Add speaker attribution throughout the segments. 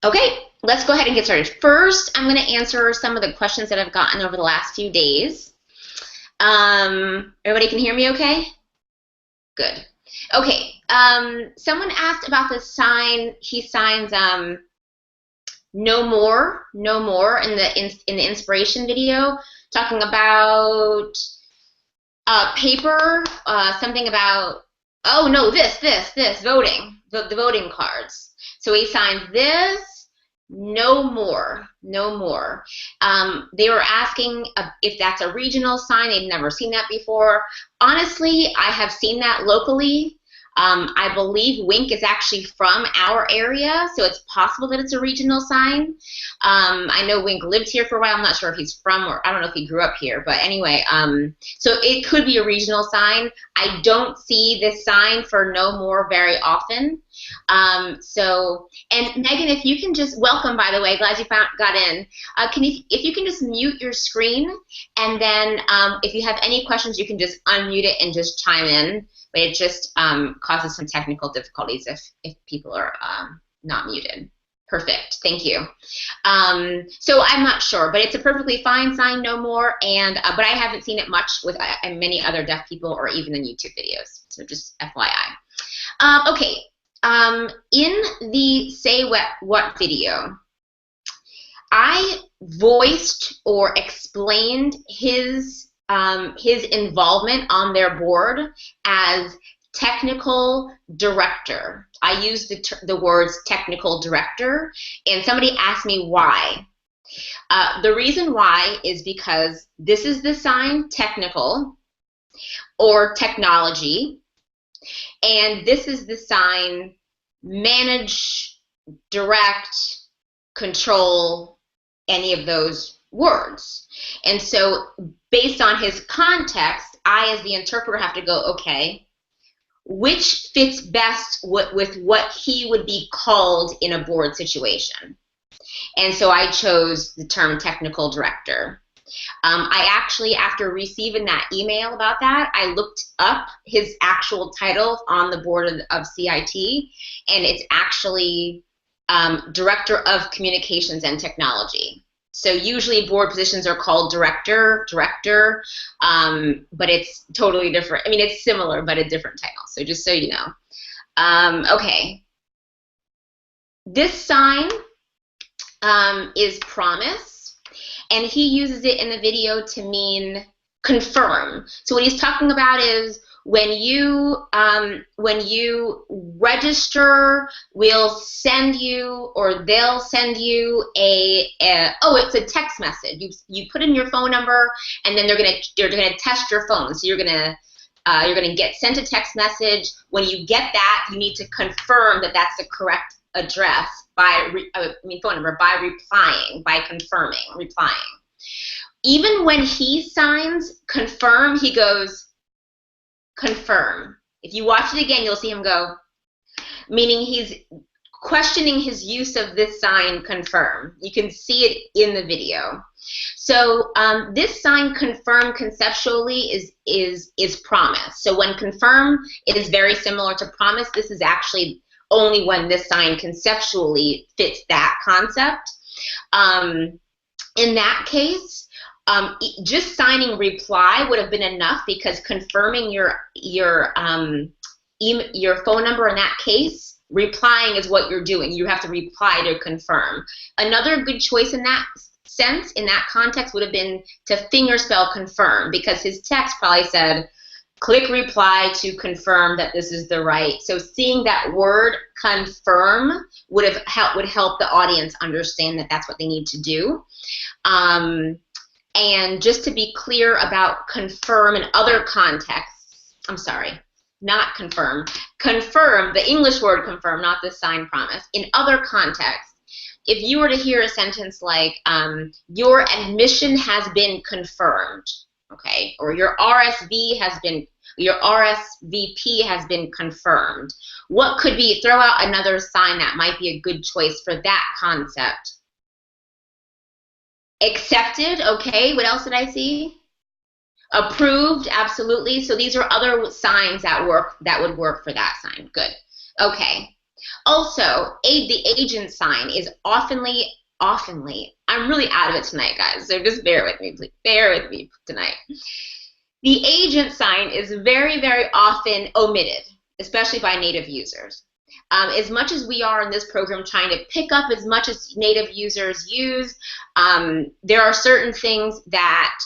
Speaker 1: Okay, let's go ahead and get started. First, I'm going to answer some of the questions that I've gotten over the last few days. Everybody can hear me okay? Good. Okay, someone asked about the sign. He signs no more in the inspiration video, talking about paper, something about, oh no, this voting, the voting cards. So he signs this, no more. They were asking if that's a regional sign. They'd never seen that before. Honestly, I have seen that locally. I believe Wink is actually from our area, so it's possible that it's a regional sign. I know Wink lived here for a while. I'm not sure if he's from, or I don't know if he grew up here, but anyway, so it could be a regional sign. I don't see this sign for no more very often. And Megan, if you can just, welcome, by the way, glad you got in. If you can just mute your screen, and then if you have any questions, you can just unmute it and just chime in. But it just causes some technical difficulties if people are not muted. Perfect, thank you. So I'm not sure, but it's a perfectly fine sign, no more, and but I haven't seen it much with many other deaf people or even in YouTube videos, so just FYI. Okay, in the Say What video, I voiced or explained his involvement on their board as technical director. I used the words technical director, and somebody asked me why. The reason why is because this is the sign technical or technology, and this is the sign manage, direct, control, any of those words. And so based on his context, I as the interpreter have to go, okay, which fits best with what he would be called in a board situation? And so I chose the term technical director. I actually, after receiving that email about that, I looked up his actual title on the board of CIT, and it's actually Director of Communications and Technology. So usually board positions are called director, but it's totally different. I mean, it's similar, but a different title. So just so you know. Okay. This sign is promise, and he uses it in the video to mean confirm. So what he's talking about is when you register, we'll send you, or they'll send you it's a text message. You put in your phone number, and then they're gonna test your phone. So you're gonna get sent a text message. When you get that, you need to confirm that that's the correct address phone number by replying, by replying. Even when he signs confirm, he goes confirm. If you watch it again, you'll see him go, meaning he's questioning his use of this sign confirm. You can see it in the video. So this sign confirm conceptually is promise. So when confirm, it is very similar to promise. This is actually only when this sign conceptually fits that concept. In that case, just signing reply would have been enough, because confirming your phone number in that case, replying is what you're doing. You have to reply to confirm. Another good choice in that sense, in that context, would have been to fingerspell confirm, because his text probably said, click reply to confirm that this is the right. So seeing that word confirm would help the audience understand that that's what they need to do. And just to be clear about confirm in other contexts, I'm sorry, not confirm. Confirm, the English word confirm, not the sign promise. In other contexts, if you were to hear a sentence like, your admission has been confirmed, okay, or your RSVP has been confirmed, what could be, throw out another sign that might be a good choice for that concept. Accepted, okay, what else did I see? Approved, absolutely. So these are other signs that would work for that sign. Good. Okay. Also, the agent sign is oftenly, I'm really out of it tonight, guys, so just bear with me, please. Bear with me tonight. The agent sign is very, very often omitted, especially by native users. As much as we are in this program trying to pick up as much as native users use, there are certain things that,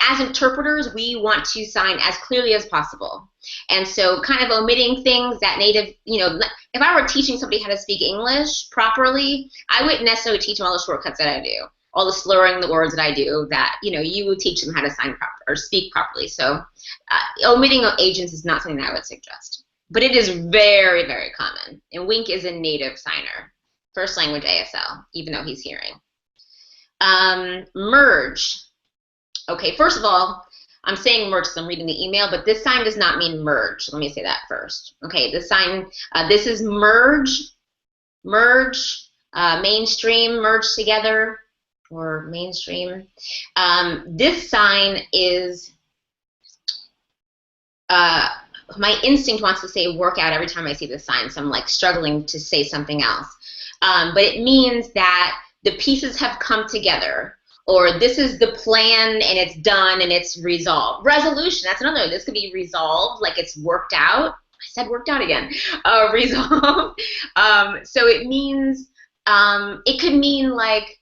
Speaker 1: as interpreters, we want to sign as clearly as possible. And so kind of omitting things that native, if I were teaching somebody how to speak English properly, I wouldn't necessarily teach them all the shortcuts that I do, all the slurring the words that I do, that, you would teach them how to sign proper or speak properly. So omitting agents is not something that I would suggest. But it is very, very common. And Wink is a native signer, first language ASL, even though he's hearing. Merge. Okay, first of all, I'm saying merge because I'm reading the email, but this sign does not mean merge. Let me say that first. Okay, this sign, this is merge, mainstream, merge together, or mainstream. This sign is, my instinct wants to say workout every time I see this sign, so I'm like struggling to say something else. But it means that the pieces have come together, or this is the plan and it's done and it's resolved. Resolution, that's another one. This could be resolved, like it's worked out. I said worked out again. Resolved. So it means, it could mean like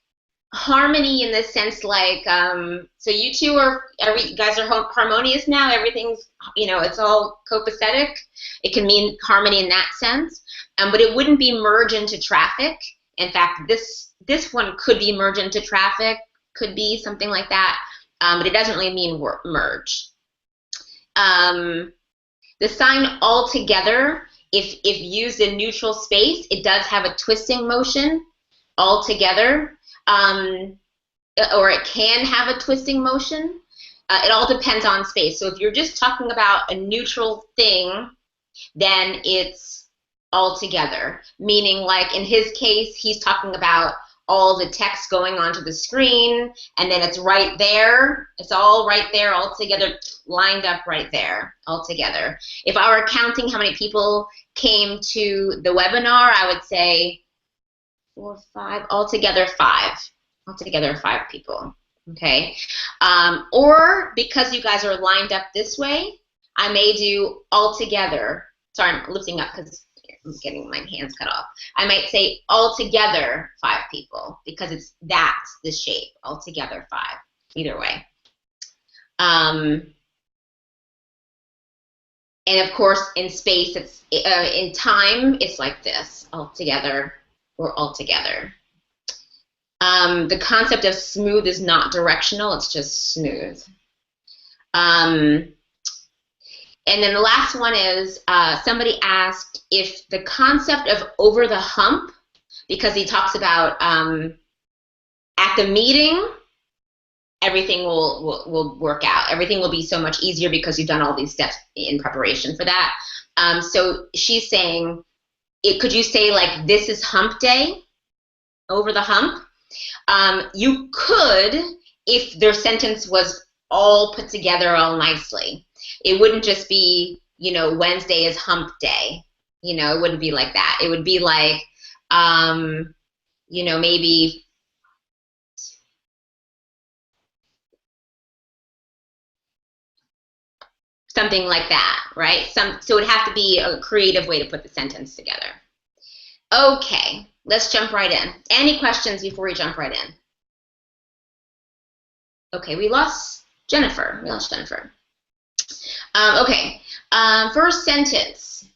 Speaker 1: harmony in the sense like, so you two you guys are harmonious now, everything's, it's all copacetic. It can mean harmony in that sense, but it wouldn't be merge into traffic. In fact, this one could be merge into traffic, could be something like that, but it doesn't really mean merge. The sign altogether, if used in neutral space, it does have a twisting motion, altogether. Or it can have a twisting motion. It all depends on space. So if you're just talking about a neutral thing, then it's all together. Meaning, like in his case, he's talking about all the text going onto the screen, and then it's right there. It's all right there, all together, lined up right there, all together. If I were counting how many people came to the webinar, I would say 4, 5, altogether 5. Altogether 5 people, okay? Or because you guys are lined up this way, I may do altogether. Sorry, I'm lifting up because I'm getting my hands cut off. I might say altogether 5 people because that's the shape, altogether 5, either way. And of course, in space, it's in time, it's like this, altogether or altogether. The concept of smooth is not directional, it's just smooth. And then the last one is, somebody asked if the concept of over the hump, because he talks about at the meeting, everything will work out. Everything will be so much easier because you've done all these steps in preparation for that. So she's saying, could you say like, this is hump day, over the hump? You could, if their sentence was all put together all nicely. It wouldn't just be, Wednesday is hump day. It wouldn't be like that. It would be like, maybe something like that, right? So it would have to be a creative way to put the sentence together. Okay, let's jump right in. Any questions before we jump right in? Okay, we lost Jennifer. Okay, first sentence.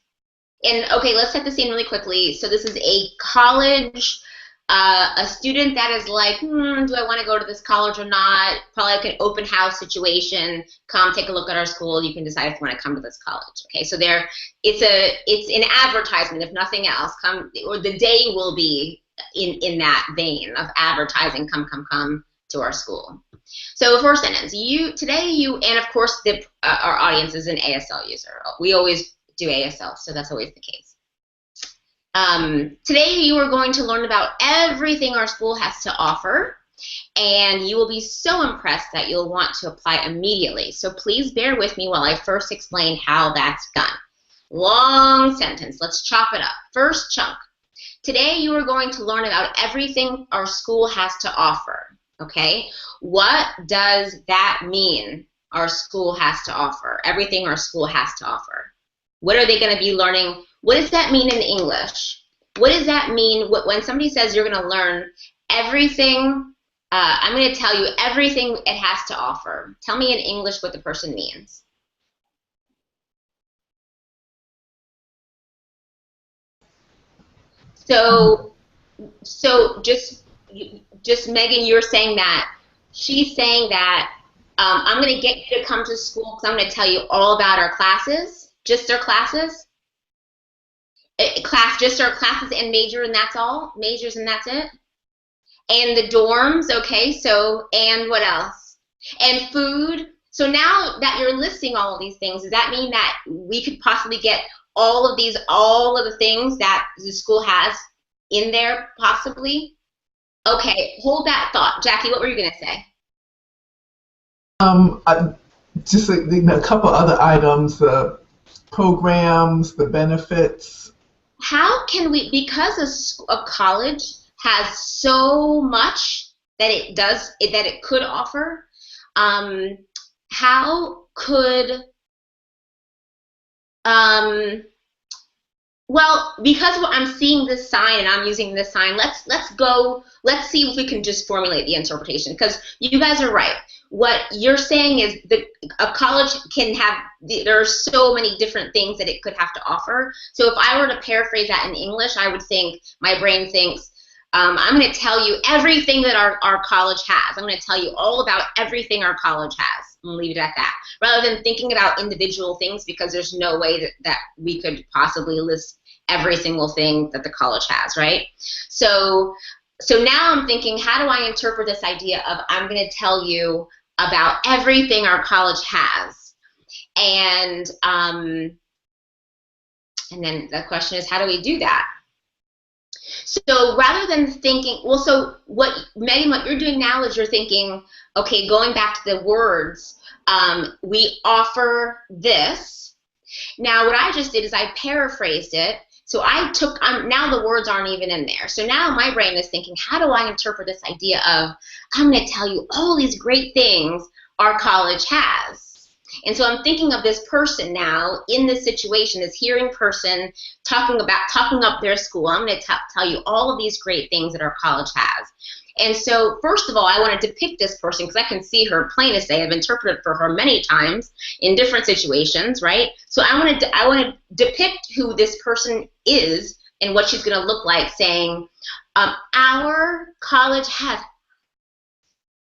Speaker 1: And okay, let's set the scene really quickly. So this is a college, a student that is like, do I want to go to this college or not? Probably like an open house situation. Come take a look at our school. You can decide if you want to come to this college. Okay, so it's an advertisement, if nothing else. Come, or the day will be in that vein of advertising. Come to our school. So first sentence, and of course our audience is an ASL user. We always do ASL, so that's always the case. Today you are going to learn about everything our school has to offer, and you will be so impressed that you'll want to apply immediately. So please bear with me while I first explain how that's done. Long sentence, let's chop it up. First chunk, Today you are going to learn about everything our school has to offer, okay? What does that mean, our school has to offer? Everything our school has to offer. What are they going to be learning? What does that mean in English? What does that mean when somebody says you're going to learn everything? I'm going to tell you everything it has to offer. Tell me in English what the person means. So just Megan, you're saying that she's saying that I'm going to get you to come to school because I'm going to tell you all about our classes, just our classes, just our classes and major, and that's all, majors, and that's it. And the dorms, okay. So and what else? And food. So now that you're listing all of these things, does that mean that we could possibly get all of the things that the school has in there, possibly? Okay, hold that thought. Jackie, what were you going to say?
Speaker 2: I, just a couple other items, the programs, the benefits.
Speaker 1: How can we, because a college has so much that it could offer, um, how could, um, well, because I'm seeing this sign and I'm using this sign, let's see if we can just formulate the interpretation, because you guys are right. What you're saying is a college can have, there are so many different things that it could have to offer. So if I were to paraphrase that in English, I would think, my brain thinks, I'm going to tell you everything that our college has. I'm going to tell you all about everything our college has. I'm going to leave it at that. Rather than thinking about individual things, because there's no way that we could possibly list every single thing that the college has, right? So now I'm thinking, how do I interpret this idea of I'm going to tell you about everything our college has? And then the question is, how do we do that? So rather than thinking, well, so Megan, what you're doing now is you're thinking, okay, going back to the words, we offer this. Now what I just did is I paraphrased it. So I took, now the words aren't even in there. So now my brain is thinking, how do I interpret this idea of, I'm going to tell you all these great things our college has? And so I'm thinking of this person now in this situation, this hearing person talking up their school. I'm going to tell you all of these great things that our college has. And so, first of all, I want to depict this person because I can see her plain as day. I've interpreted for her many times in different situations, right? So I want to depict who this person is and what she's going to look like, saying, our college has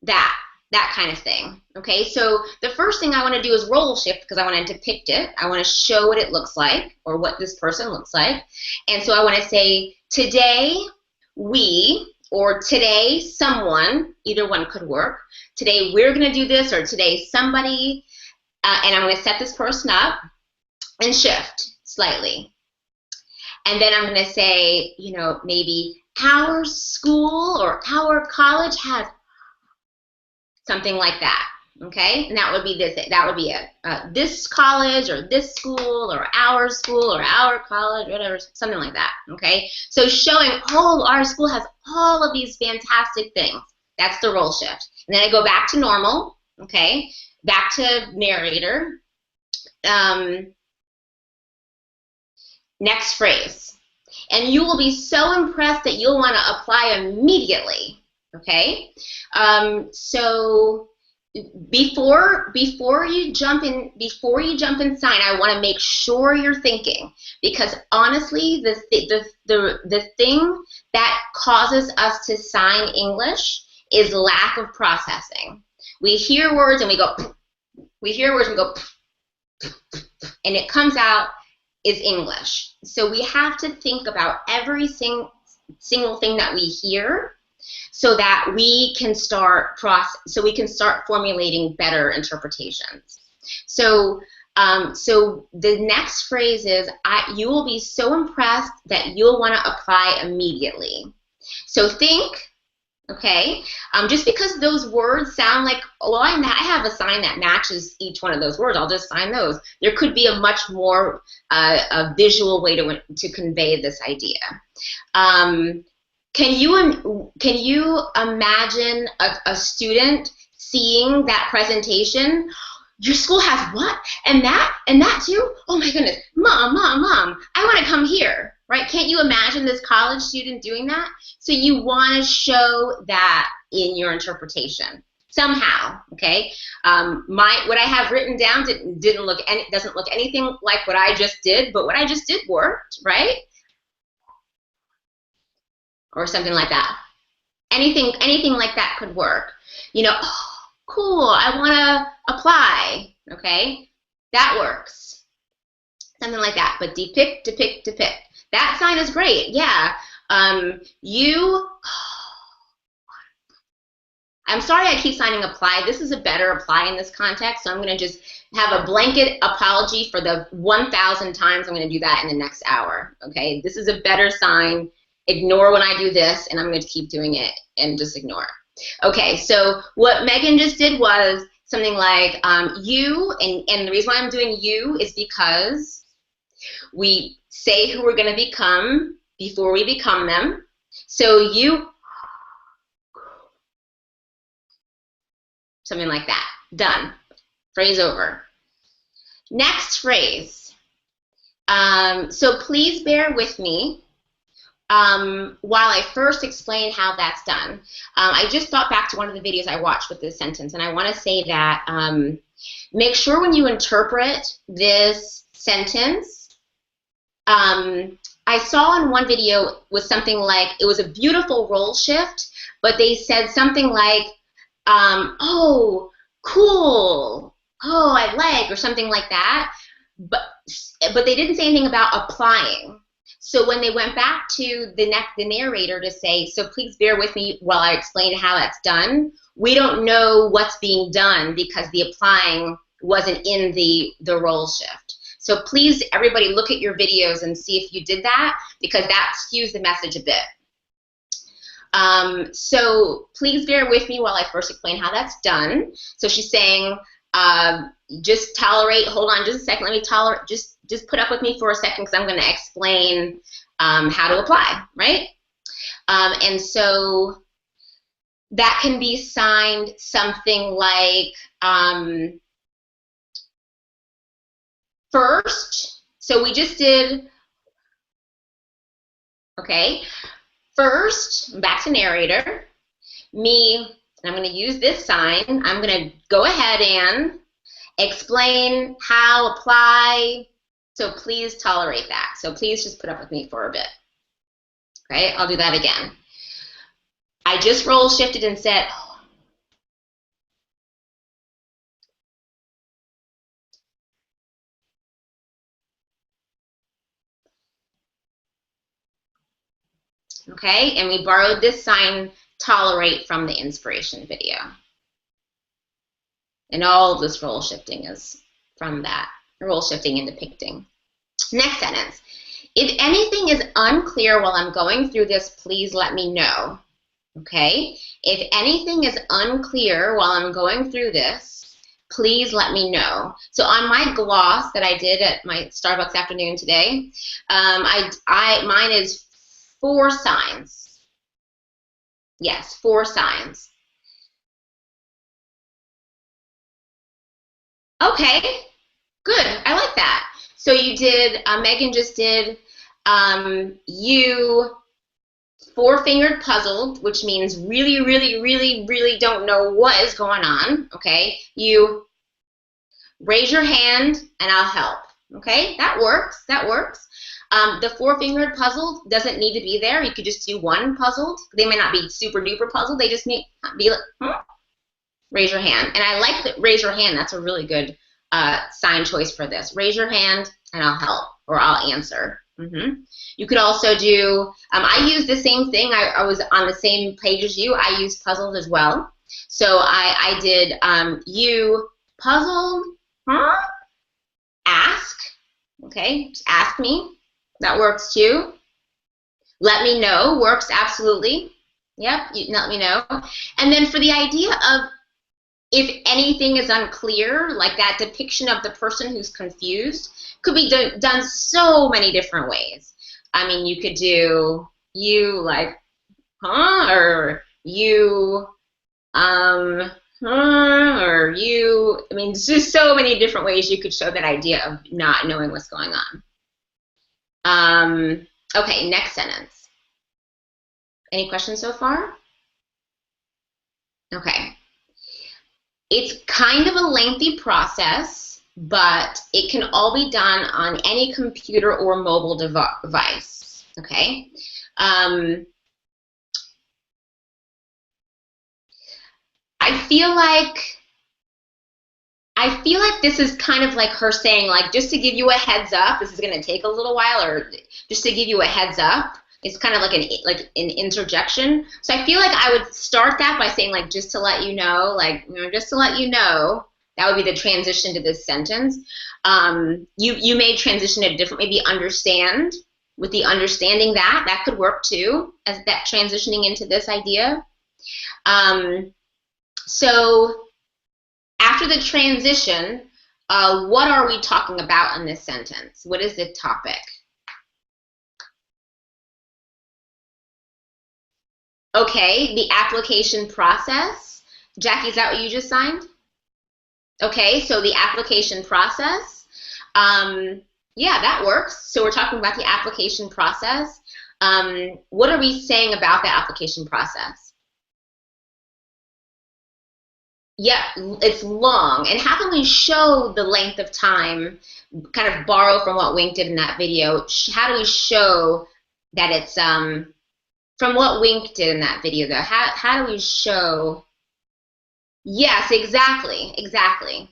Speaker 1: that kind of thing. Okay, so the first thing I want to do is role shift because I want to depict it. I want to show what it looks like or what this person looks like. And so I want to say, today we, or today someone, either one could work. Today we're going to do this, or today somebody, and I'm going to set this person up and shift slightly. And then I'm going to say, you know, maybe our school or our college has something like that. Okay, and that would be this. That would be it. This college or this school or our college, whatever, something like that. Okay, so showing, oh, our school has all of these fantastic things. That's the role shift. And then I go back to normal. Okay, back to narrator. Next phrase, and you will be so impressed that you'll want to apply immediately. Okay, so before you jump in sign, I want to make sure you're thinking, because honestly, the thing that causes us to sign English is lack of processing. We hear words and we go, and it comes out is English. So we have to think about every single thing that we hear, so that we can start formulating better interpretations. So so the next phrase is, you will be so impressed that you'll want to apply immediately. So think, Okay, just because those words sound like, well, I have a sign that matches each one of those words, I'll just sign those. There could be a much more a visual way to convey this idea. Can you imagine a student seeing that presentation? Your school has what? And that too? Oh my goodness, mom, I want to come here, right? Can't you imagine this college student doing that? So you want to show that in your interpretation somehow, okay? What I have written down doesn't look anything like what I just did, but what I just did worked, right? Or something like that. Anything like that could work. You know, oh, cool, I want to apply, okay? That works. Something like that, but depict. That sign is great, yeah. I'm sorry I keep signing apply. This is a better apply in this context, so I'm going to just have a blanket apology for the 1,000 times I'm going to do that in the next hour, okay? This is a better sign. Ignore when I do this, and I'm going to keep doing it and just ignore. Okay, so what Megan just did was something like you, and the reason why I'm doing you is because we say who we're going to become before we become them. So you, something like that. Done. Phrase over. Next phrase. So please bear with me while I first explain how that's done. I just thought back to one of the videos I watched with this sentence, and I want to say that make sure when you interpret this sentence, I saw in one video was something like, it was a beautiful role shift, but they said something like, oh, cool, oh, I like, or something like that, but they didn't say anything about applying. So when they went back to the narrator to say, so please bear with me while I explain how that's done, we don't know what's being done because the applying wasn't in the role shift. So please, everybody, look at your videos and see if you did that, because that skews the message a bit. So please bear with me while I first explain how that's done. So she's saying, just tolerate, hold on just a second, let me tolerate, just put up with me for a second because I'm going to explain how to apply, right? And so that can be signed something like first. So we just did, okay, first, back to narrator, me, and I'm going to use this sign, I'm going to go ahead and explain how, apply, so please tolerate that. So please just put up with me for a bit. Okay, I'll do that again. I just role shifted and said, okay, and we borrowed this sign, tolerate, from the inspiration video. And all this role shifting is from that, role shifting and depicting. Next sentence. If anything is unclear while I'm going through this, please let me know. Okay? If anything is unclear while I'm going through this, please let me know. So on my gloss that I did at my Starbucks afternoon today, mine is 4 signs. Yes, 4 signs. Okay, good. I like that. So you did, Megan just did, you 4-fingered puzzled, which means really, really, really, really don't know what is going on. Okay, you raise your hand and I'll help. Okay, that works. That works. The 4-fingered puzzled doesn't need to be there. You could just do 1 puzzled. They may not be super duper puzzled. They just need to be like, raise your hand. And I like that raise your hand. That's a really good sign choice for this. Raise your hand and I'll help, or I'll answer. You could also do, I use the same thing. I was on the same page as you. I used puzzled as well. So I did you puzzled, ask. Okay, just ask me. That works too. Let me know works absolutely. Yep, you let me know. And then for the idea of if anything is unclear, like that depiction of the person who's confused could be done so many different ways. I mean, you could do you like, huh, or you, or you. I mean, there's just so many different ways you could show that idea of not knowing what's going on. Okay, next sentence. Any questions so far? Okay. It's kind of a lengthy process, but it can all be done on any computer or mobile device. Okay. I feel like this is kind of like her saying, like, just to give you a heads up, this is going to take a little while, or just to give you a heads up. It's kind of like an interjection. So I feel like I would start that by saying, like, just to let you know, like, you know, just to let you know. That would be the transition to this sentence. You may transition it different, maybe understand, with the understanding that could work too, as that transitioning into this idea. So after the transition, what are we talking about in this sentence? What is the topic? Okay, the application process. Jackie, is that what you just signed? Okay, so the application process. Yeah, that works. So we're talking about the application process. What are we saying about the application process? Yeah, it's long. And how can we show the length of time, kind of borrow from what Wink did in that video? How do we show that it's from what Wink did in that video though? How do we show? Yes, exactly, exactly.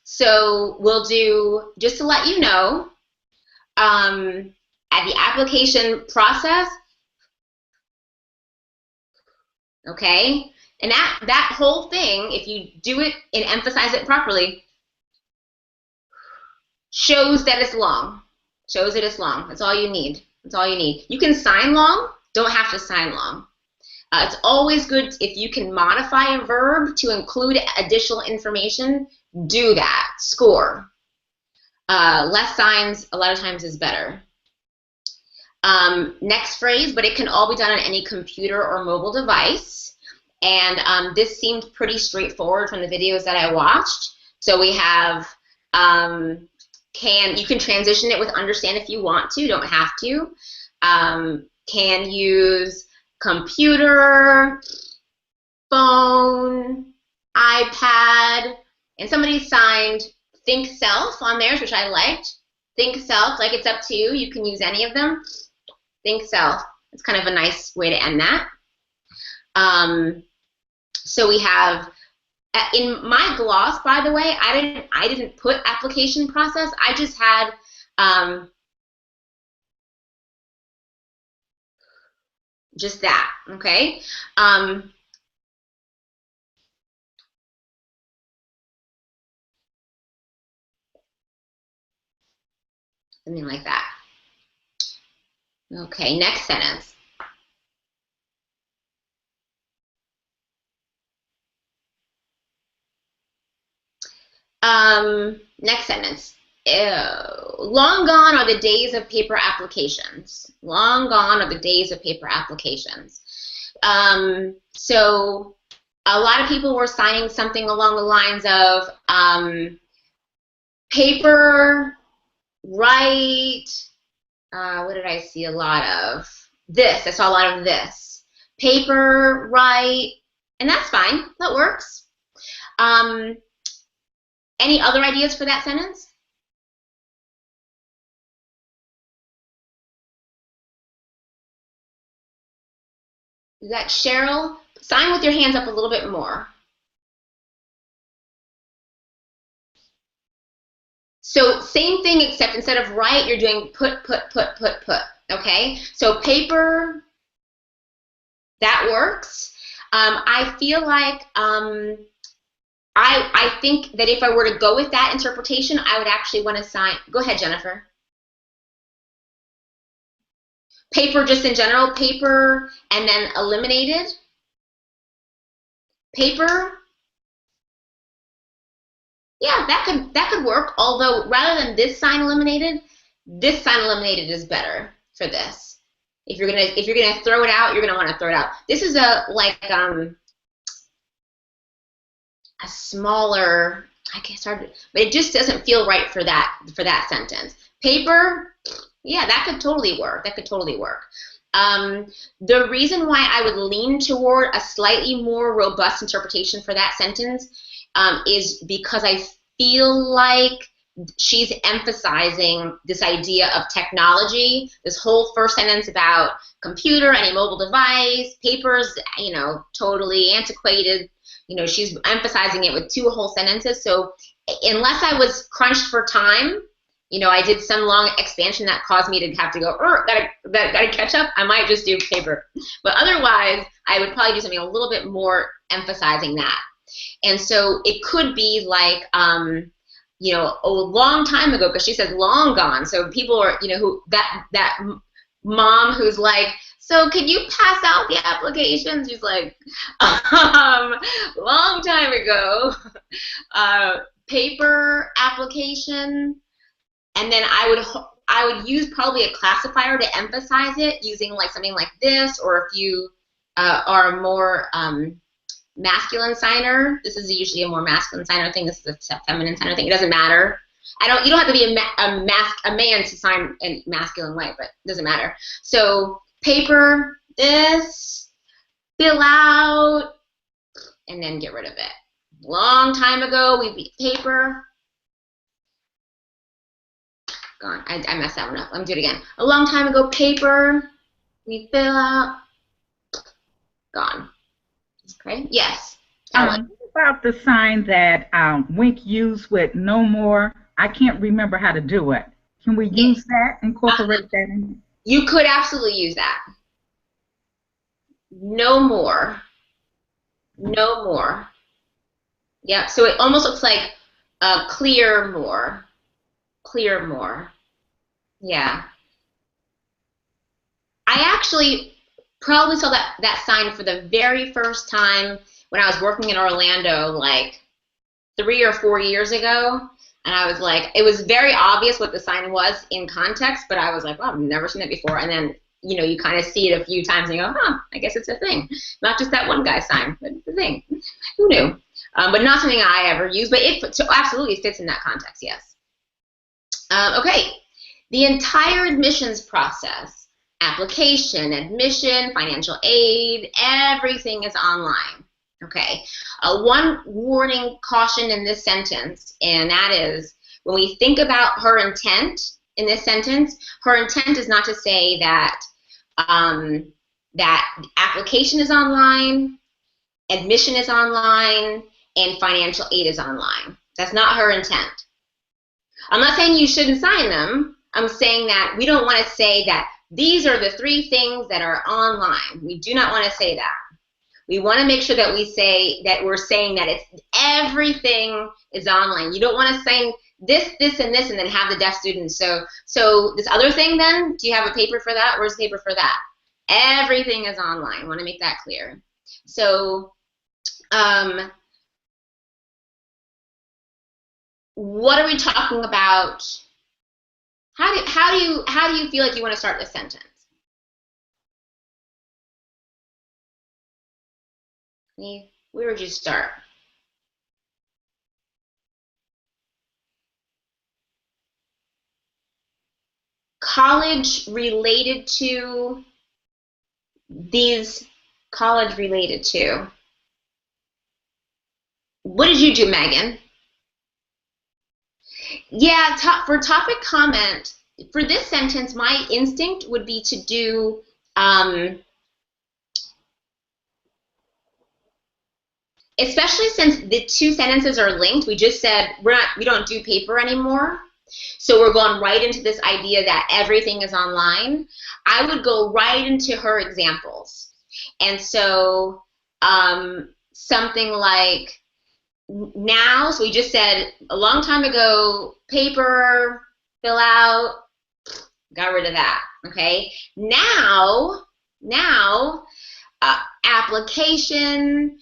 Speaker 1: So we'll do, just to let you know, at the application process, okay? And that whole thing, if you do it and emphasize it properly, shows that it's long. Shows that it's long. That's all you need. That's all you need. You can sign long, don't have to sign long. It's always good if you can modify a verb to include additional information, do that. Score. Less signs a lot of times is better. Next phrase, but it can all be done on any computer or mobile device. And this seemed pretty straightforward from the videos that I watched. So we have, you can transition it with understand if you want to, don't have to. Can use computer, phone, iPad, and somebody signed Think Self on theirs, which I liked. Think Self, like it's up to you. You can use any of them. Think Self. It's kind of a nice way to end that. So we have, in my gloss, by the way, I didn't put application process. I just had just that, okay? Something like that. Okay, next sentence. Next sentence. Long gone are the days of paper applications. Long gone are the days of paper applications. So a lot of people were signing something along the lines of paper, write, what did I see a lot of? This, I saw a lot of this. Paper, write, and that's fine, that works. Any other ideas for that sentence? Is that Cheryl? Sign with your hands up a little bit more. So same thing, except instead of write, you're doing put. Okay? So paper, that works. I feel like I think that if I were to go with that interpretation, I would actually want to sign. Go ahead, Jennifer. Paper just in general, paper and then eliminated. Paper, yeah, that could work. Although rather than this sign eliminated is better for this. If you're gonna throw it out, you're gonna want to throw it out. This is a smaller, I guess, hard, but it just doesn't feel right for that sentence. Paper, yeah, that could totally work. That could totally work. The reason why I would lean toward a slightly more robust interpretation for that sentence is because I feel like she's emphasizing this idea of technology. This whole first sentence about computer, any mobile device, papers, totally antiquated. She's emphasizing it with two whole sentences. So unless I was crunched for time, I did some long expansion that caused me to have to go, gotta catch up, I might just do paper. But otherwise, I would probably do something a little bit more emphasizing that. And so it could be like, a long time ago, because she says long gone. So people are, who that mom who's like, so can you pass out the applications? She's like, long time ago, paper application, and then I would use probably a classifier to emphasize it, using like something like this, or if you are a more masculine signer. This is usually a more masculine signer thing. This is a feminine signer thing. It doesn't matter. You don't have to be a man to sign in masculine way, but it doesn't matter. So paper, this, fill out, and then get rid of it. Long time ago, we beat paper. Gone. I messed that one up. Let me do it again. A long time ago, paper, we fill out, gone. Okay. Yes.
Speaker 3: What about the sign that Wink used with no more? I can't remember how to do it. Can we use that, incorporate that in?
Speaker 1: You could absolutely use that. No more. No more. Yeah, so it almost looks like clear more. Clear more. Yeah. I actually probably saw that sign for the very first time when I was working in Orlando like 3 or 4 years ago. And I was like, it was very obvious what the sign was in context, but I was like, well, I've never seen it before. And then, you kind of see it a few times and you go, I guess it's a thing. Not just that one guy's sign, but it's a thing. Who knew? But not something I ever use, but it absolutely fits in that context, yes. Okay, the entire admissions process, application, admission, financial aid, everything is online. Okay, one warning caution in this sentence, and that is when we think about her intent in this sentence, her intent is not to say that that application is online, admission is online, and financial aid is online. That's not her intent. I'm not saying you shouldn't sign them. I'm saying that we don't want to say that these are the 3 things that are online. We do not want to say that. We want to make sure that we say that we're saying that it's everything is online. You don't want to say this, this, and this, and then have the deaf students. So this other thing then, do you have a paper for that? Where's the paper for that? Everything is online. I want to make that clear. So what are we talking about? How do you feel like you want to start this sentence? Where would you start? College related to, these college related to. What did you do, Megan? Yeah, for topic comment, for this sentence, my instinct would be to do especially since the 2 sentences are linked. We just said we don't do paper anymore. So we're going right into this idea that everything is online. I would go right into her examples. And so something like now, so we just said a long time ago, paper, fill out, Got rid of that. Okay. Now, application.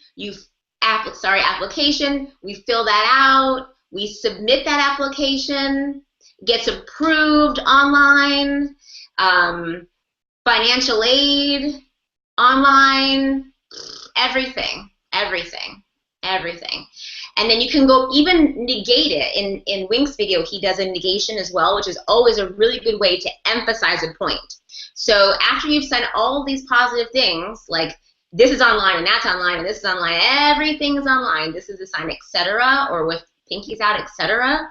Speaker 1: Application. We fill that out. We submit that application. Gets approved online. Financial aid online. Everything. And then you can go even negate it. In Wink's video, he does a negation as well, which is always a really good way to emphasize a point. So after you've said all these positive things, like this is online and that's online and this is online, everything is online, this is a sign, etc., or with pinkies out, etc.,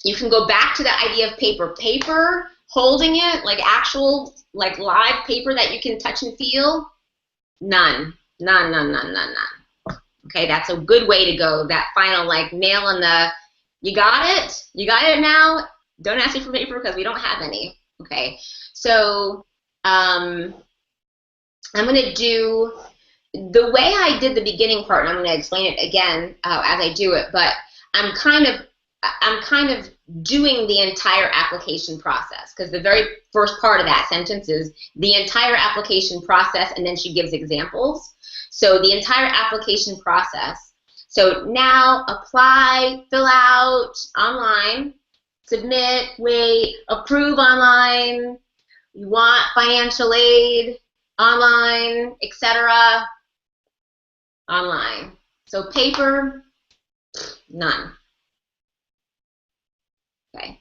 Speaker 1: you can go back to the idea of paper. Paper, holding it, like actual, like live paper that you can touch and feel, none. Okay, that's a good way to go. That final like nail in the, you got it now. Don't ask me for paper because we don't have any. Okay, so I'm gonna do the way I did the beginning part, and I'm gonna explain it again as I do it. But I'm kind of doing the entire application process, because the very first part of that sentence is the entire application process, and then she gives examples. So the entire application process. So now apply, fill out online, submit, wait, approve online, you want financial aid online, etc. Online. So paper, none. Okay.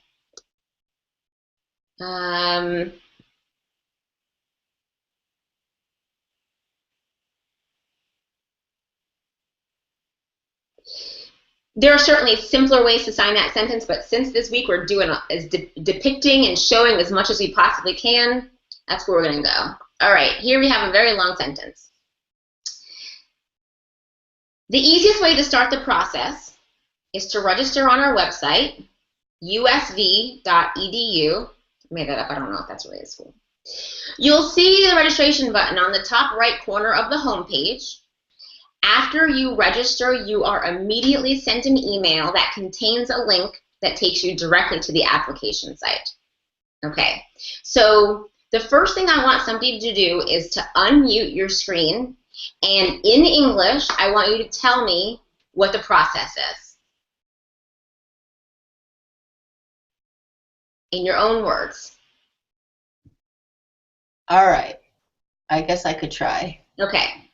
Speaker 1: There are certainly simpler ways to sign that sentence, but since this week we're doing is depicting and showing as much as we possibly can, that's where we're going to go. All right, here we have a very long sentence. The easiest way to start the process is to register on our website, usv.edu. I made that up, I don't know if that's really a school. You'll see the registration button on the top right corner of the home page. After you register, you are immediately sent an email that contains a link that takes you directly to the application site. Okay, so the first thing I want somebody to do is to unmute your screen, and in English, I want you to tell me what the process is. In your own words.
Speaker 4: All right, I guess I could try.
Speaker 1: Okay.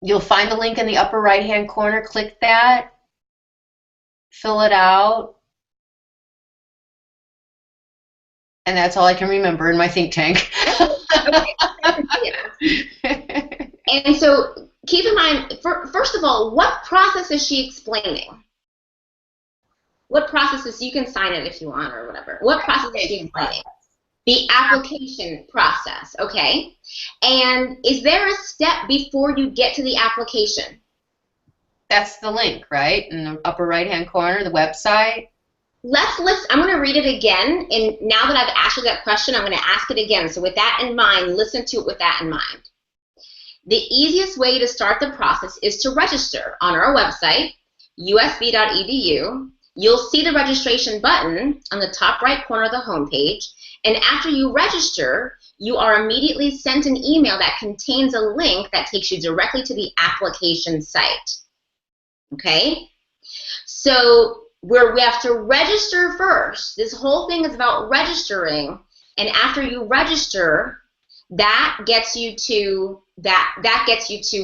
Speaker 4: You'll find the link in the upper right-hand corner. Click that. Fill it out. And that's all I can remember in my think tank.
Speaker 1: Okay. And so keep in mind, first of all, what process is she explaining? What processes, you can sign it if you want or whatever. What process is she explaining? The application process, okay? And is there a step before you get to the application?
Speaker 4: That's the link, right? In the upper right-hand corner, the website.
Speaker 1: Let's list. I'm going to read it again, and now that I've asked you that question, I'm going to ask it again. So with that in mind, listen to it with that in mind. The easiest way to start the process is to register on our website, usv.edu. You'll see the registration button on the top right corner of the homepage. And after you register, you are immediately sent an email that contains a link that takes you directly to the application site. Okay? So we have to register first. This whole thing is about registering. And after you register, that gets you to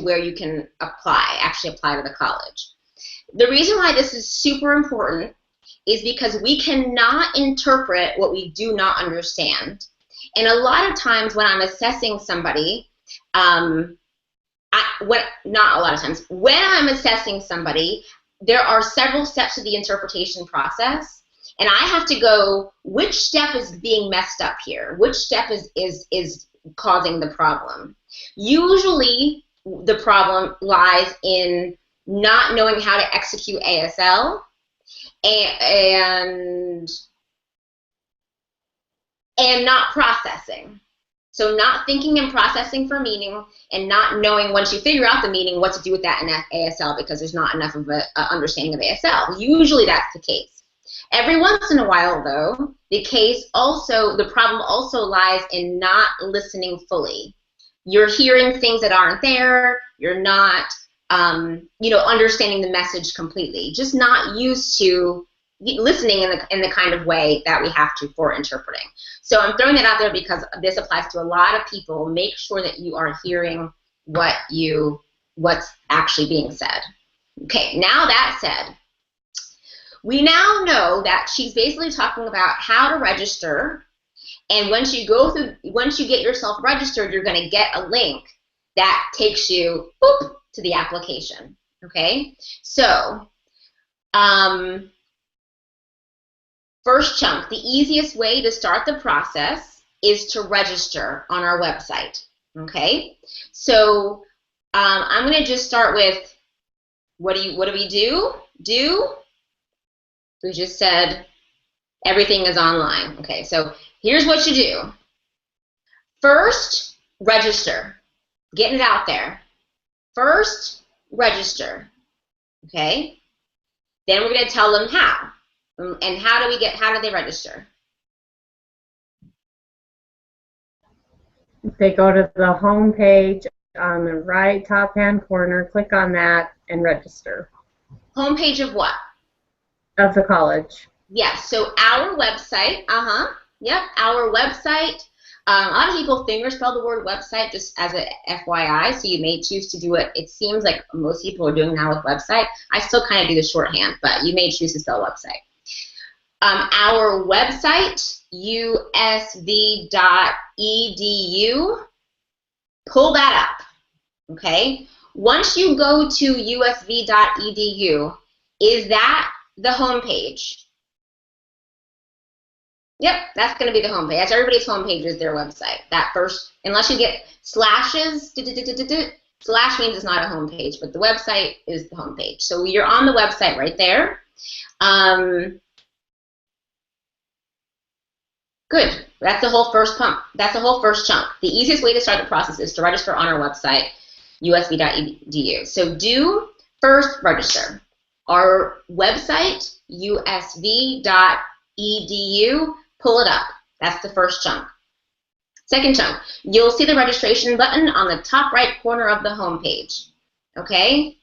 Speaker 1: where you can actually apply to the college. The reason why this is super important is because we cannot interpret what we do not understand. And a lot of times when I'm assessing somebody, when I'm assessing somebody, there are several steps to the interpretation process, and I have to go, which step is being messed up here? Which step is causing the problem? Usually the problem lies in not knowing how to execute ASL, and not processing. So not thinking and processing for meaning, and not knowing once you figure out the meaning what to do with that in ASL, because there's not enough of an understanding of ASL. Usually that's the case. Every once in a while, though, the problem also lies in not listening fully. You're hearing things that aren't there. You're not, understanding the message completely. Just not used to listening in the kind of way that we have to for interpreting. So I'm throwing that out there because this applies to a lot of people. Make sure that you are hearing what's actually being said. Okay, now that said, we now know that she's basically talking about how to register, and once you get yourself registered, you're going to get a link that takes you to the application. Okay, so first chunk, the easiest way to start the process is to register on our website. Okay, so I'm going to just start with what do we do? We just said everything is online. Okay, so here's what you do. First, register. Getting it out there. First, register. Okay? Then we're going to tell them how. And how do they register?
Speaker 5: They go to the home page on the right top hand corner, click on that, and register.
Speaker 1: Home page of what?
Speaker 5: Of the college.
Speaker 1: Yes, so our website, yep, our website. A lot of people fingerspell the word website just as a FYI, so you may choose to do it. It seems like most people are doing now with website. I still kind of do the shorthand, but you may choose to spell website. Our website, usv.edu, pull that up, okay? Once you go to usv.edu, is that the home page? Yep, that's going to be the home page. That's everybody's home page is their website. That first, unless you get slashes, slash means it's not a home page, but the website is the home page. So you're on the website right there. Good. That's the whole first pump. That's the whole first chunk. The easiest way to start the process is to register on our website, usv.edu. So do first register. Our website, usv.edu, pull it up. That's the first chunk. Second chunk, you'll see the registration button on the top right corner of the home page. Okay?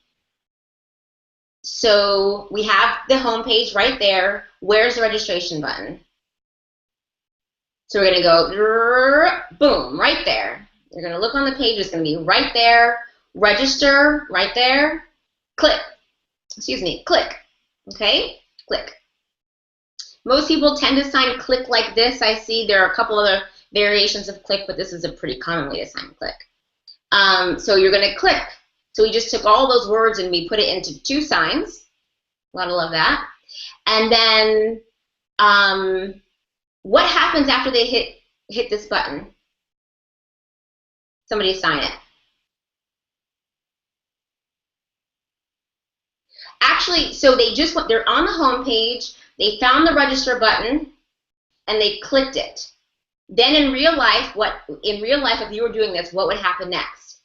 Speaker 1: So we have the home page right there. Where's the registration button? So we're going to go, boom, right there. You're going to look on the page. It's going to be right there. Register, right there. Click. Excuse me, click. Okay? Click. Most people tend to sign click like this. I see there are a couple other variations of click, but this is a pretty common way to sign click. So you're going to click. So we just took all those words and we put it into two signs. A lot of love that. And then what happens after they hit this button? Somebody sign it. Actually, so they're on the home page, they found the register button, and they clicked it. Then in real life, if you were doing this, what would happen next?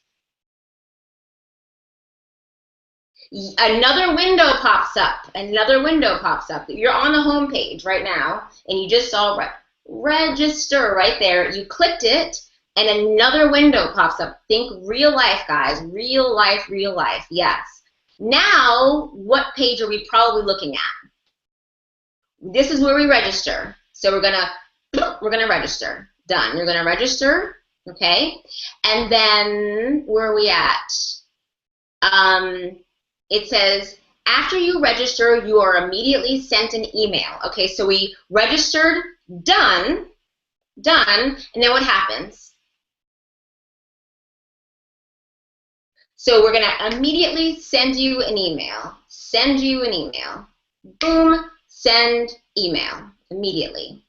Speaker 1: Another window pops up. Another window pops up. You're on the home page right now, and you just saw register right there. You clicked it, and another window pops up. Think real life, guys. Real life, real life. Yes. Now, what page are we probably looking at? This is where we register. So we're gonna register. Done. You're gonna register, okay? And then where are we at? It says after you register, you are immediately sent an email. Okay, so we registered, done, and then what happens? So we're gonna immediately send you an email. Send you an email. Boom. Send email immediately,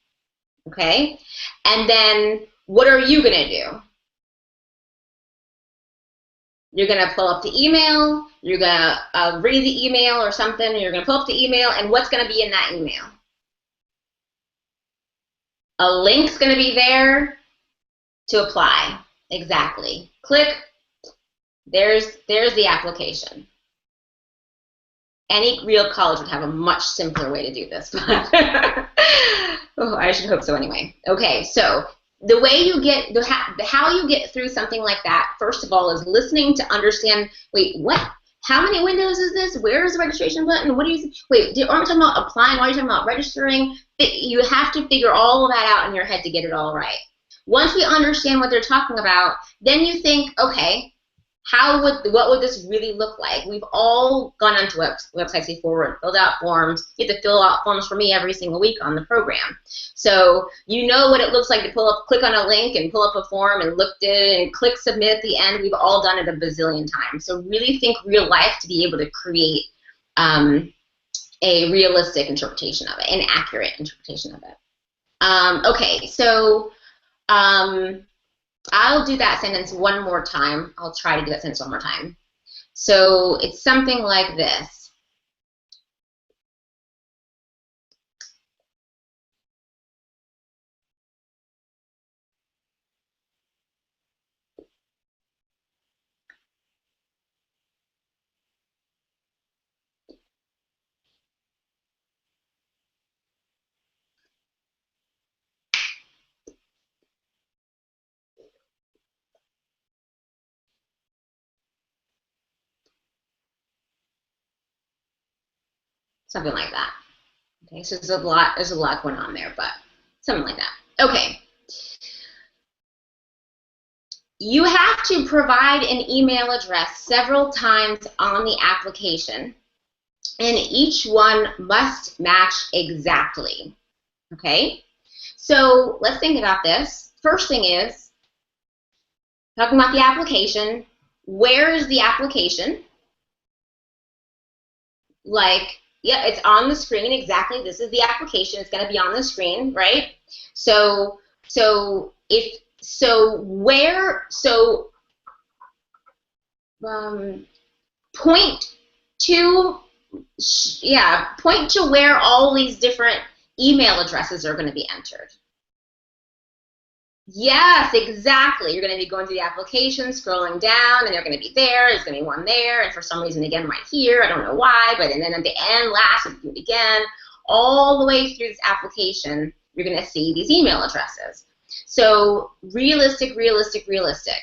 Speaker 1: okay? And then what are you going to do? You're going to pull up the email, you're going to read the email or something, you're going to pull up the email, and what's going to be in that email? A link's going to be there to apply. Exactly. Click. There's the application. any real college would have a much simpler way to do this. Oh, I should hope so anyway. Okay, so the way you get, how you get through something like that, first of all, is listening to understand, wait, what? How many windows is this? Where is the registration button? What do you, wait, aren't we talking about applying? Why are you talking about registering? You have to figure all of that out in your head to get it all right. Once we understand what they're talking about, then you think, okay, what would this really look like? We've all gone onto websites before and filled out forms. You have to fill out forms for me every single week on the program. So you know what it looks like to click on a link and pull up a form and look at it and click submit at the end. We've all done it a bazillion times. So really think real life to be able to create a realistic interpretation of it, an accurate interpretation of it. Okay, so I'll do that sentence one more time. I'll try to do that sentence one more time. So it's something like this. Something like that. Okay, so there's a lot going on there, but something like that. Okay. You have to provide an email address several times on the application, and each one must match exactly. Okay? So let's think about this. First thing is, talking about the application, where is the application? Like, yeah, it's on the screen, exactly. This is the application. It's going to be on the screen, right? So point to where all these different email addresses are going to be entered. Yes, exactly. You're going to be going through the application, scrolling down, and they're going to be there. There's going to be one there, and for some reason, again, right here. I don't know why, but and then at the end, last, you do it again. All the way through this application, you're going to see these email addresses. So realistic, realistic, realistic.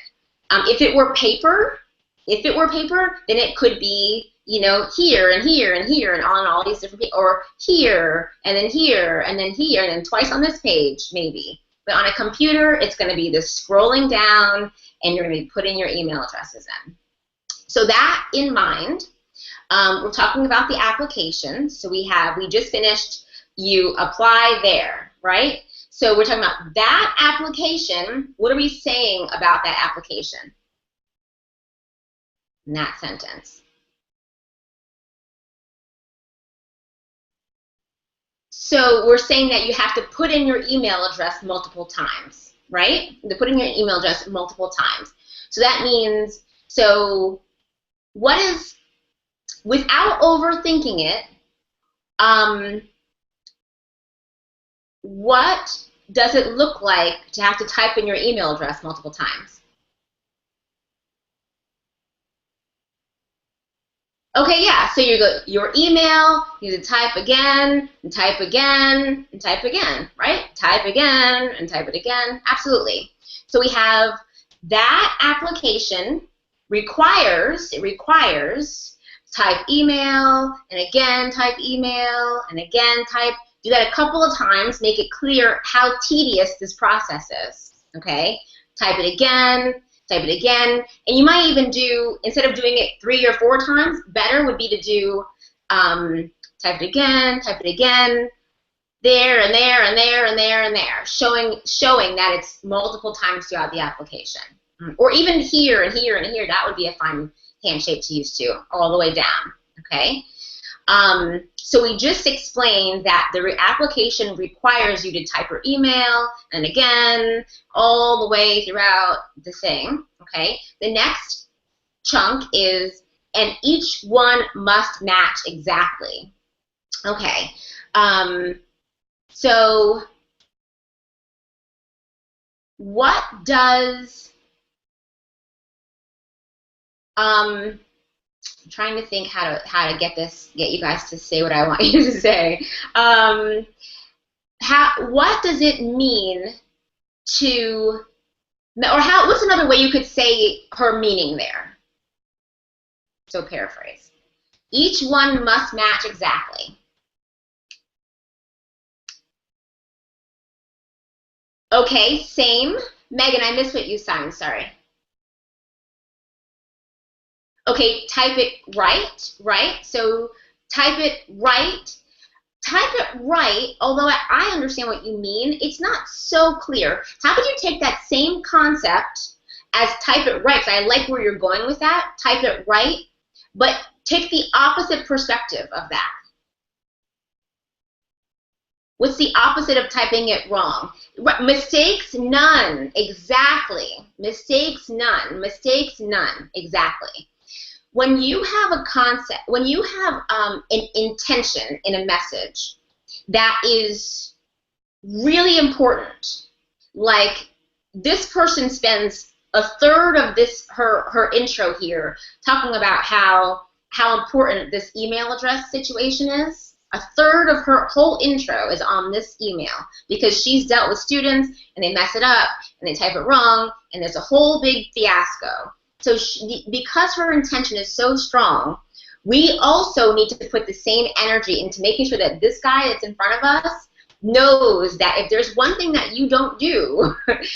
Speaker 1: If it were paper, then it could be, you know, here and here and here and on all these different, or here and then here and then here and then twice on this page, maybe. But on a computer, it's going to be this scrolling down, and you're going to be putting your email addresses in. So that in mind, we're talking about the application. So we just finished, you apply there, right? So we're talking about that application. What are we saying about that application in that sentence? So we're saying that you have to put in your email address multiple times, right? To put in your email address multiple times. So that means, so what is, without overthinking it, what does it look like to have to type in your email address multiple times? Okay, yeah, so you go your email, you type again, and type again, and type again, right? Type again, and type it again, absolutely. So we have that application requires type email, and again type email, and again type, do that a couple of times, make it clear how tedious this process is, okay? Type it again, and you might even do, instead of doing it 3 or 4 times, better would be to do type it again, there and there and there and there and there, showing that it's multiple times throughout the application. Or even here and here and here, that would be a fine hand shape to use too, all the way down, okay? So we just explained that the application requires you to type your email and again, all the way throughout the thing, okay? The next chunk is, and each one must match exactly. Okay, so what does I'm trying to think how to get you guys to say what I want you to say. What does it mean to, or what's another way you could say her meaning there? So paraphrase. Each one must match exactly. Okay, same. Megan, I missed what you signed, sorry. Okay, type it right? So type it right. Type it right, although I understand what you mean, it's not so clear. How could you take that same concept as type it right? Because I like where you're going with that. Type it right, but take the opposite perspective of that. What's the opposite of typing it wrong? Mistakes, none. Exactly. Mistakes, none. Mistakes, none. Exactly. When you have a concept, when you have an intention in a message that is really important, like this person spends a third of her intro here talking about how important this email address situation is. A third of her whole intro is on this email because she's dealt with students and they mess it up and they type it wrong and there's a whole big fiasco. So because her intention is so strong, we also need to put the same energy into making sure that this guy that's in front of us knows that if there's one thing that you don't do,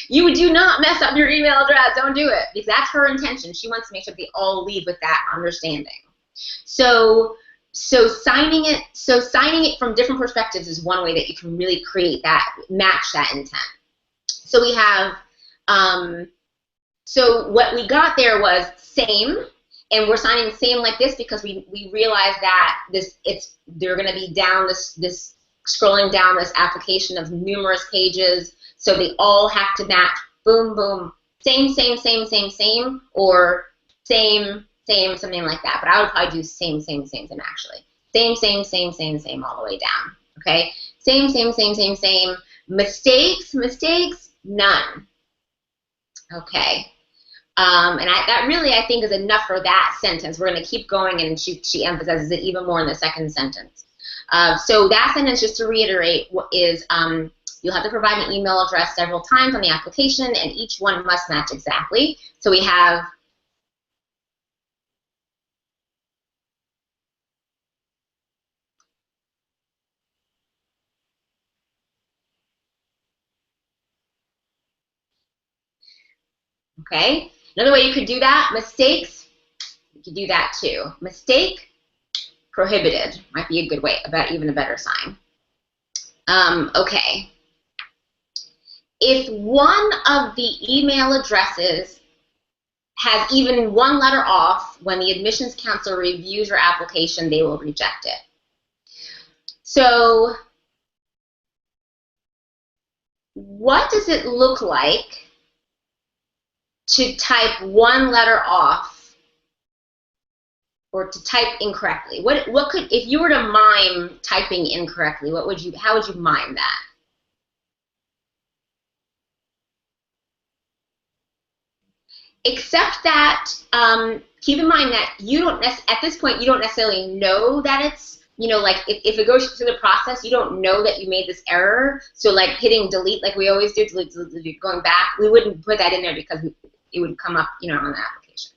Speaker 1: you do not mess up your email address. Don't do it, because that's her intention. She wants to make sure they all leave with that understanding. So signing it from different perspectives is one way that you can really create that, match that intent. So we have, so what we got there was same, and we're signing same like this because we realize that they're going to be down this scrolling down this application of numerous pages, so they all have to match. Boom, boom, same, or same, something like that. But I would probably do same actually. Same all the way down. Okay, same. Mistakes, none. Okay. And that really, I think, is enough for that sentence. We're going to keep going, and she emphasizes it even more in the second sentence. So that sentence, just to reiterate, is you'll have to provide an email address several times on the application, and each one must match exactly. So we have okay. Another way you could do that, mistakes, you could do that too. Mistake, prohibited, might be a good way, even a better sign. Okay. If one of the email addresses has even one letter off, when the admissions counselor reviews your application, they will reject it. So what does it look like to type one letter off or to type incorrectly? What could, if you were to mime typing incorrectly, how would you mime that? Except that, keep in mind that you don't at this point, you don't necessarily know that it's, like if it goes through the process, you don't know that you made this error. So like hitting delete, like we always do, delete, going back, we wouldn't put that in there because it would come up, on the application.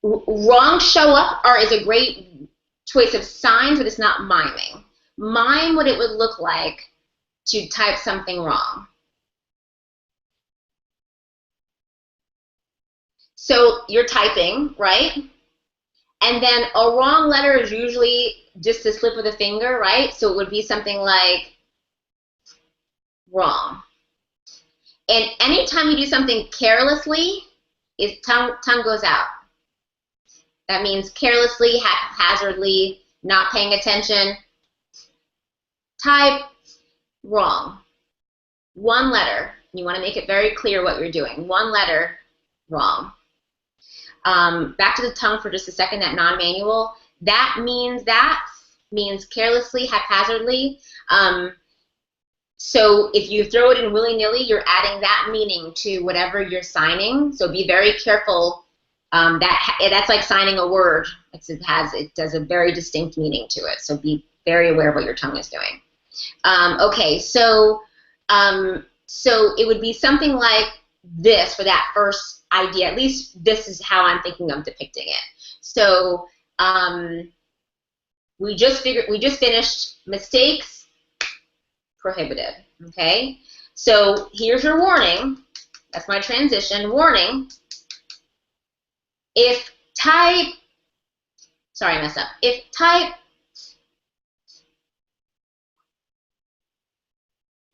Speaker 1: Wrong show up is a great choice of signs, but it's not miming. Mime what it would look like to type something wrong. So you're typing, right? And then a wrong letter is usually just a slip of the finger, right? So it would be something like wrong. And anytime you do something carelessly, tongue goes out. That means carelessly, haphazardly, not paying attention. Type wrong. One letter. You want to make it very clear what you're doing. One letter wrong. Back to the tongue for just a second, that non-manual. That means carelessly, haphazardly. So if you throw it in willy-nilly, you're adding that meaning to whatever you're signing. So be very careful That's like signing a word. It does a very distinct meaning to it. So be very aware of what your tongue is doing. Okay, so it would be something like this for that first idea. At least this is how I'm thinking of depicting it. So we just finished mistakes prohibited. Okay, so here's your warning. That's my transition. Warning. If type, sorry, I messed up. If type,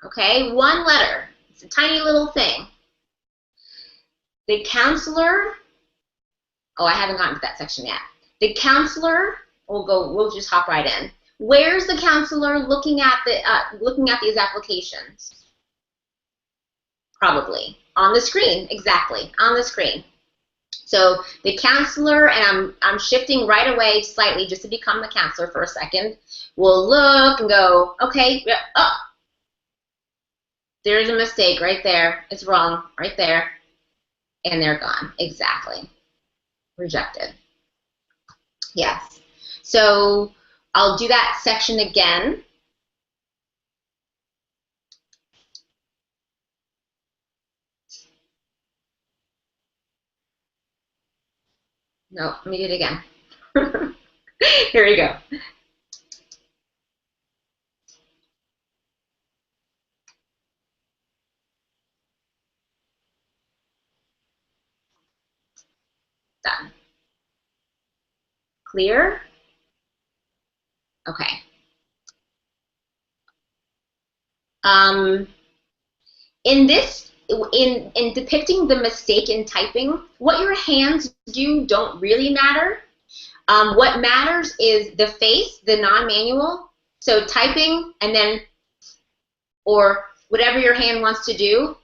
Speaker 1: okay, one letter, it's a tiny little thing. The counselor, oh, I haven't gotten to that section yet. The counselor, we'll just hop right in. Where's the counselor looking at these applications? Probably on the screen, exactly, on the screen. So the counselor, and I'm shifting right away slightly just to become the counselor for a second, will look and go, okay, oh, there's a mistake right there. It's wrong right there. And they're gone. Exactly. Rejected. Yes. So I'll do that section again. No, let me do it again. Here we go. Done. Clear? Okay. In depicting the mistake in typing, what your hands do don't really matter. What matters is the face, the non-manual. So typing and then, or whatever your hand wants to do,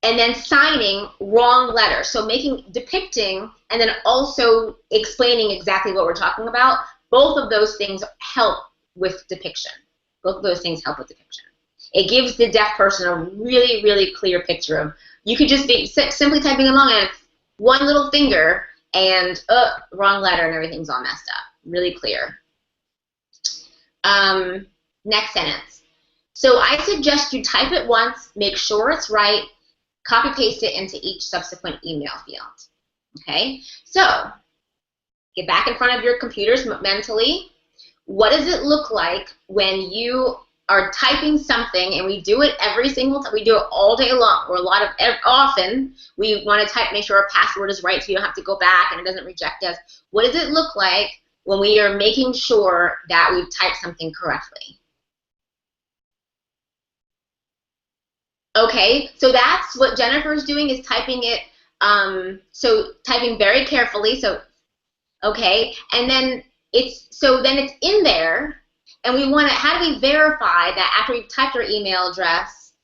Speaker 1: and then signing wrong letter. So depicting and then also explaining exactly what we're talking about. Both of those things help with depiction. Both of those things help with depiction. It gives the deaf person a really, really clear picture of, you could just be simply typing along and one little finger and wrong letter and everything's all messed up. Really clear. Next sentence. So I suggest you type it once, make sure it's right, copy paste it into each subsequent email field. Okay? So get back in front of your computers mentally. What does it look like when you are typing something, and we do it every single time, we do it all day long, or often we want to type, make sure our password is right so you don't have to go back and it doesn't reject us. What does it look like when we are making sure that we've typed something correctly? Okay, so that's what Jennifer's doing, is typing it, so typing very carefully, so, okay, and then it's in there. And we want to, how do we verify that after we've typed our email address,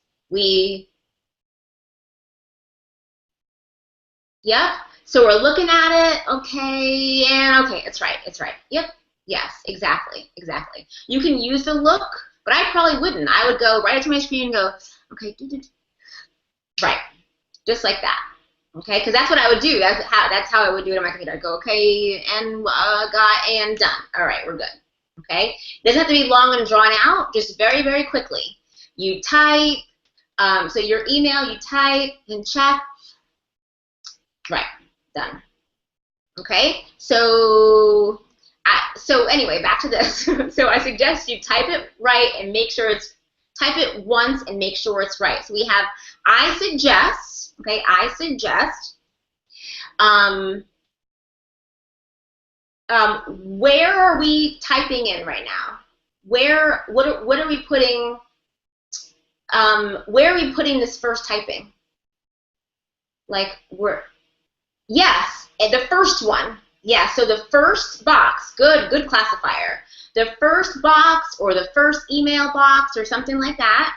Speaker 1: yep. So we're looking at it, okay, and okay, it's right, it's right. Yep, yes, exactly, exactly. You can use the look, but I probably wouldn't. I would go right up to my screen and go, okay, right, just like that. Okay, because that's what I would do. That's how I would do it on my computer. I'd go, okay, and got, and done. All right, we're good. Okay, it doesn't have to be long and drawn out, just very, very quickly. You type, so your email, you type and check, right, done. Okay, so anyway, back to this. So I suggest you type it right and make sure type it once and make sure it's right. So we have, I suggest, okay, I suggest, where are we typing in right now? What are we putting, where are we putting this first typing? Like, yes, the first one. Yeah, so the first box, good classifier. The first box or the first email box or something like that.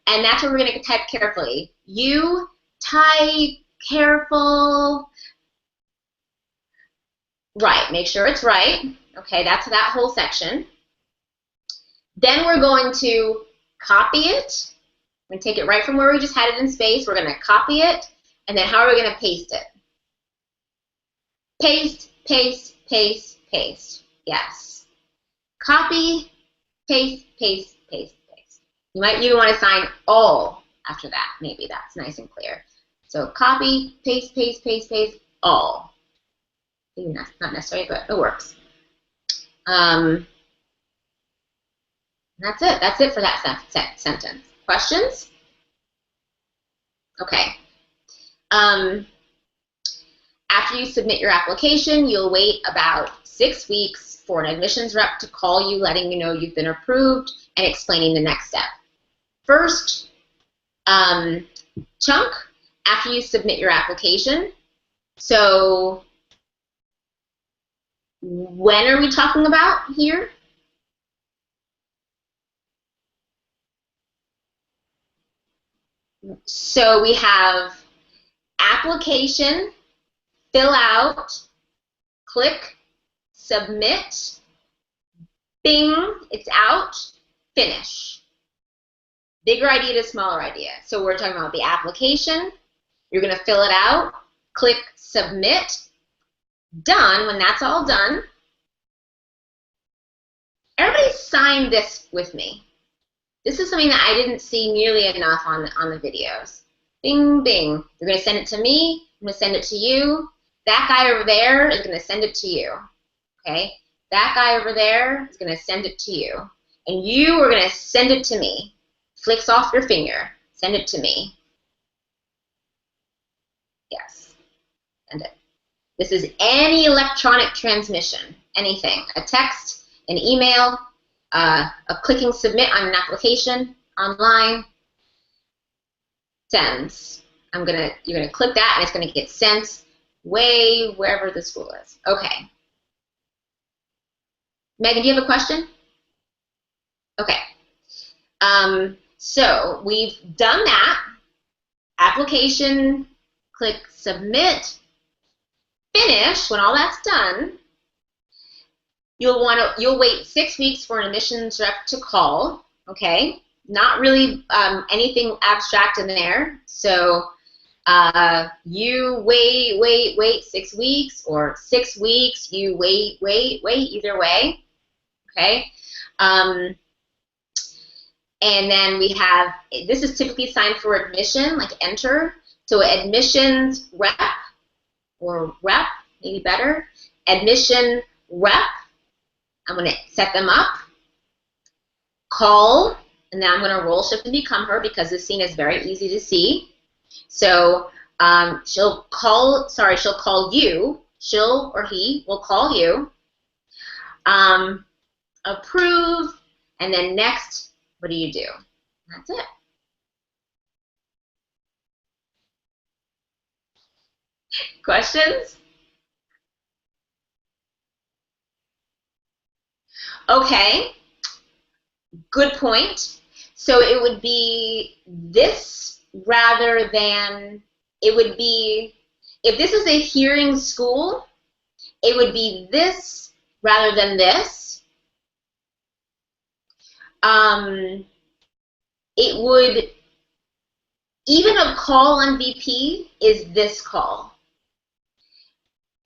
Speaker 1: And that's where we're going to type carefully. You type careful. Right, make sure it's right. Okay, that's that whole section. Then we're going to copy it. We're going to take it right from where we just had it in space. We're going to copy it. And then how are we going to paste it? Paste, paste, paste, paste. Yes. Copy, paste, paste, paste, paste. You might even want to sign all after that. Maybe that's nice and clear. So copy, paste, paste, paste, paste, all. Maybe that's not necessary, but it works. That's it. That's it for that sentence. Questions? Okay. After you submit your application, you'll wait about 6 weeks for an admissions rep to call you, letting you know you've been approved and explaining the next step. First chunk, after you submit your application. So when are we talking about here? So we have application, fill out, click, submit, bing, it's out, finish. Bigger idea to smaller idea. So we're talking about the application, you're going to fill it out, click submit, done. When that's all done, everybody sign this with me. This is something that I didn't see nearly enough on the videos. Bing, bing. You're going to send it to me. I'm going to send it to you. That guy over there is going to send it to you. Okay? That guy over there is going to send it to you. And you are going to send it to me. Flicks off your finger. Send it to me. Yes. Send it. This is any electronic transmission. Anything. A text, an email, a clicking submit on an application online. Sends. You're gonna click that and it's gonna get sent way wherever the school is. Okay. Megan, do you have a question? Okay. So we've done that. Application, click submit, finish. When all that's done, you'll wait 6 weeks for an admissions rep to call. Okay. Not really anything abstract in there. So you wait 6 weeks, or 6 weeks, you wait, either way. Okay. And then we have, this is typically signed for admission, like enter. So admissions rep, or rep, maybe better. Admission rep, I'm going to set them up. Call. And then I'm going to roll shift and become her because this scene is very easy to see. So she'll call you. She'll or he will call you. Approve. And then next, what do you do? That's it. Questions? Okay. Good point. So it would be this rather than, it would be, if this is a hearing school, it would be this rather than this. It would, even a call on VP is this call.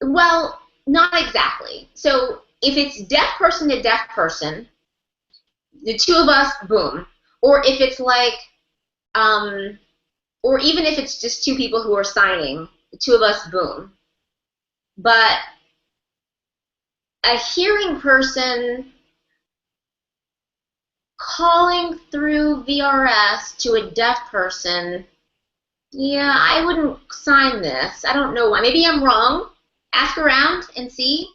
Speaker 1: Well, not exactly. So if it's deaf person to deaf person, the two of us, boom. Or if it's like, or even if it's just two people who are signing, the two of us, boom. But a hearing person calling through VRS to a deaf person, yeah, I wouldn't sign this. I don't know why. Maybe I'm wrong. Ask around and see.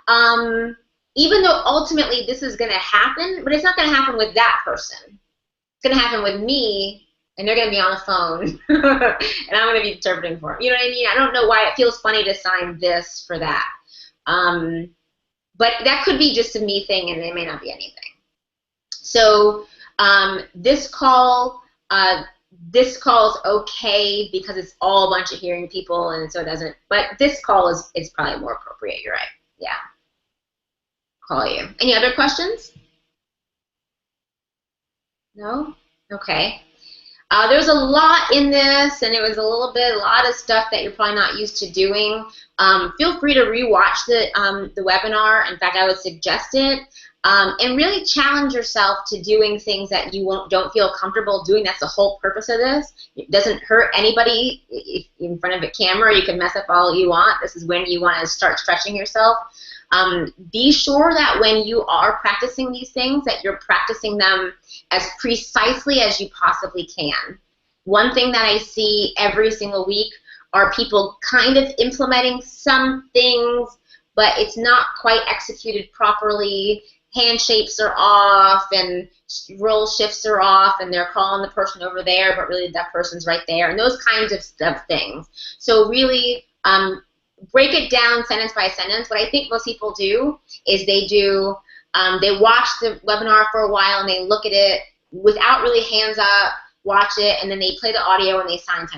Speaker 1: Even though ultimately this is going to happen, but it's not going to happen with that person. It's going to happen with me, and they're going to be on the phone, and I'm going to be interpreting for them. You know what I mean? I don't know why it feels funny to sign this for that. But that could be just a me thing, and it may not be anything. So this call is okay because it's all a bunch of hearing people, and so it doesn't. But this call is probably more appropriate. You're right. Yeah. Call you. Any other questions? No? Okay. There's a lot in this, and it was a lot of stuff that you're probably not used to doing. Feel free to rewatch the webinar. In fact, I would suggest it. And really challenge yourself to doing things that you don't feel comfortable doing. That's the whole purpose of this. It doesn't hurt anybody. If in front of a camera, you can mess up all you want. This is when you want to start stretching yourself. Be sure that when you are practicing these things, that you're practicing them as precisely as you possibly can. One thing that I see every single week are people kind of implementing some things, but it's not quite executed properly. Hand shapes are off, and roll shifts are off, and they're calling the person over there, but really that person's right there, and those kinds of things. So really break it down sentence by sentence. What I think most people do is they watch the webinar for a while, and they look at it without really hands up, watch it, and then they play the audio, and they sign.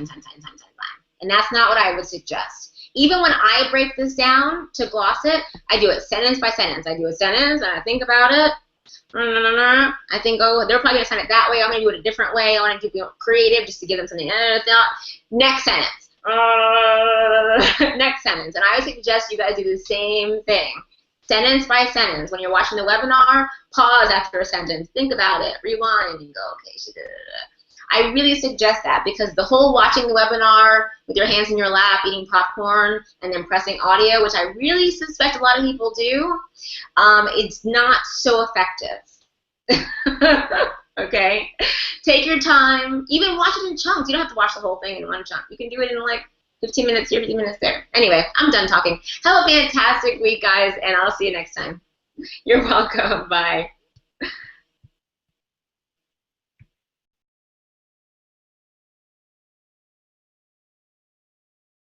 Speaker 1: And that's not what I would suggest. Even when I break this down to gloss it, I do it sentence by sentence. I do a sentence, and I think about it. I think, oh, they're probably going to sign it that way. I'm going to do it a different way. I want to be creative just to give them something. Next sentence. Next sentence. And I would suggest you guys do the same thing. Sentence by sentence. When you're watching the webinar, pause after a sentence. Think about it. Rewind and go, okay, she did it. I really suggest that, because the whole watching the webinar with your hands in your lap, eating popcorn, and then pressing audio, which I really suspect a lot of people do, it's not so effective. Okay? Take your time. Even watch it in chunks. You don't have to watch the whole thing in one chunk. You can do it in like 15 minutes here, 15 minutes there. Anyway, I'm done talking. Have a fantastic week, guys, and I'll see you next time. You're welcome. Bye.